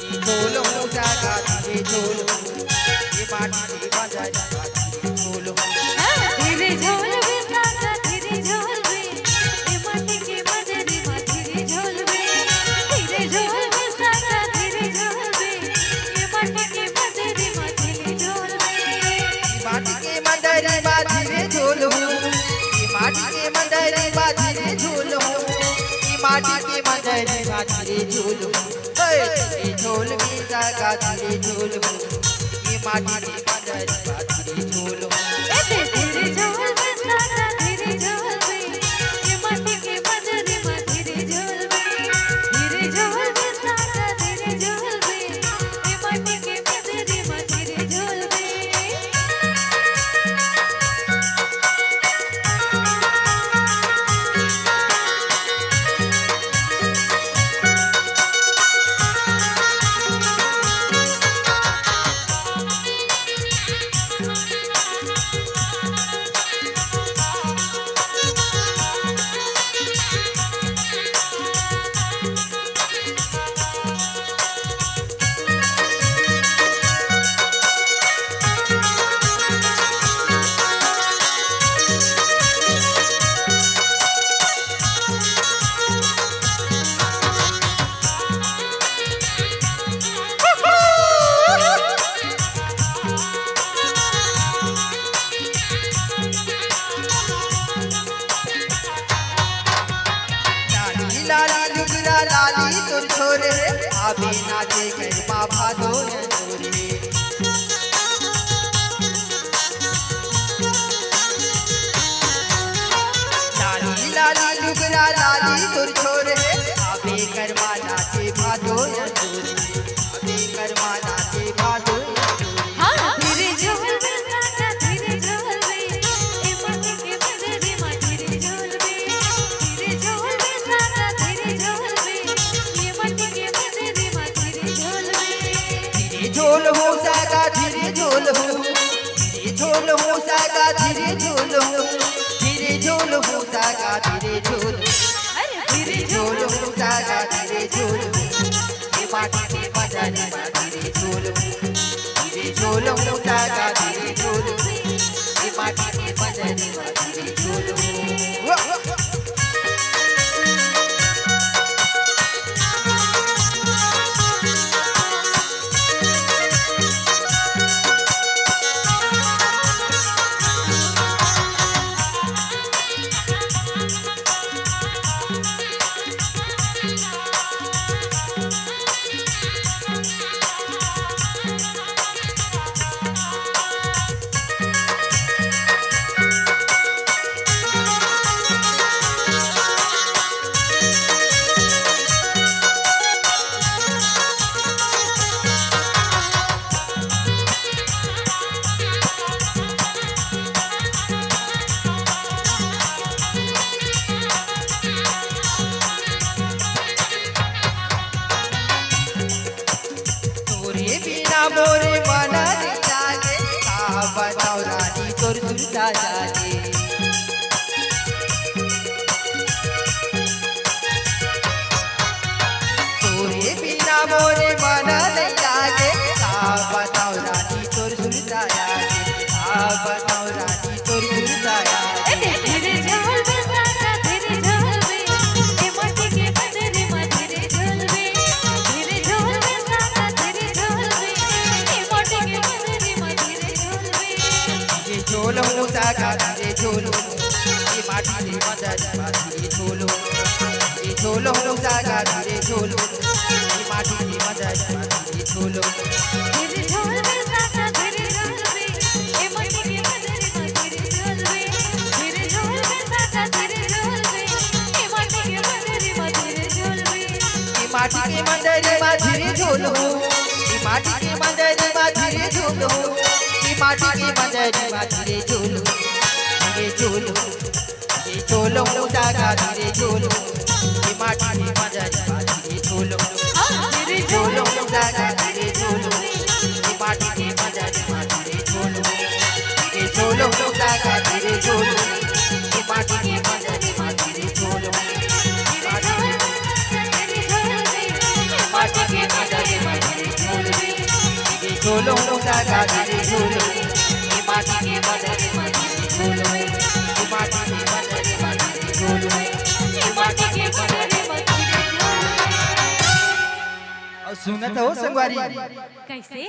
झोल हो जागा धीरे झोल हो ये माटी के मदरी धीरे झोल हो धीरे झोल बे साका धीरे झोल बे ए माटी के मदरी मा धीरे झोल बे धीरे झोल बे साका धीरे झोल बे ए माटी के मदरी मा धीरे झोल बे माटी के मदरी मा धीरे झोल हो ये माटी के मदरी मा धीरे झोल हो ये माटी के मदरी मा धीरे झोल हो धीरे झोल में जागा धीरे झोल हो ये माटी के मदरी मा धीरे झोल हो धीरे झोल बे साका धीरे झोल बे ए माटी के मदरी मा धीरे झोल बे धीरे झोल बे साका धीरे झोल बे ए माटी के मदरी मा धीरे झोल बे लाली लुगरा लाली तोर छोरे अभी नाचे गरबा भादो छोरे लाली लाली लुगरा लाली तोर छोरे अभी गरबा नाचे भादो छोरे अभी गरबा नाचे भादो धीरे झोल बे साका धीरे झोल बे ए माटी के मदरी मा धीरे झोल बे धीरे झोल बे साका धीरे झोल बे ए माटी के मदरी मा धीरे झोल बे धीरे झोल हो जागा धीरे झोल हो धीरे झोल हो जागा धीरे झोल हो धीरे झोल हो जागा धीरे झोल धीरे झोल हो जागा धीरे झोल ये माटी के मदरी मा धीरे झोल धीरे झोल हो जागा धीरे झोल ये माटी के मदरी मा धीरे झोल तोरे बिना मोरे मन नहीं लागे का बताओ रानी तोर सुरता जागे तोरे बिना मोरे मन नहीं लागे का बताओ रानी तोर सुरता जागे का बताओ रानी तोर सुरता जागे धीरे झोल बे साका धीरे झोल बे ए माटी के मदरी मा धीरे झोल बे धीरे झोल बे साका धीरे झोल बे ए माटी के मदरी मा धीरे झोल बे ये झोल हो जागा धीरे झोल ये माटी के मदरी मा धीरे झोल ये झोल हो जागा धीरे झोल ये माटी के मदरी मा धीरे झोल धीरे झोल बे साका धीरे झोल बे ए माटी के मदरी मा धीरे झोल बे धीरे झोल बे साका धीरे झोल बे ए माटी के मदरी मा धीरे झोल बे ये माटी के मदरी मा धीरे झोल ये माटी के मदरी मा धीरे झोल ये माटी के मदरी मा धीरे झोल ये झोल हो जागा धीरे झोल ये माटी के मदरी मा धीरे झोल धीरे झोल हो जागा धीरे झोल ये माटी के मदरी मा धीरे झोल ये झोल हो जागा धीरे झोल ये माटी के मदरी मा धीरे झोल धीरे झोल बे साका धीरे झोल बे माटी के मदरी मा झोल हो सका धीरे झोल ये माटी के बदले में धीरे झोल ये माटी के बदले में धीरे झोल ये माटी के बदले में धीरे झोल। और सुनत हो संगवारी कैसे?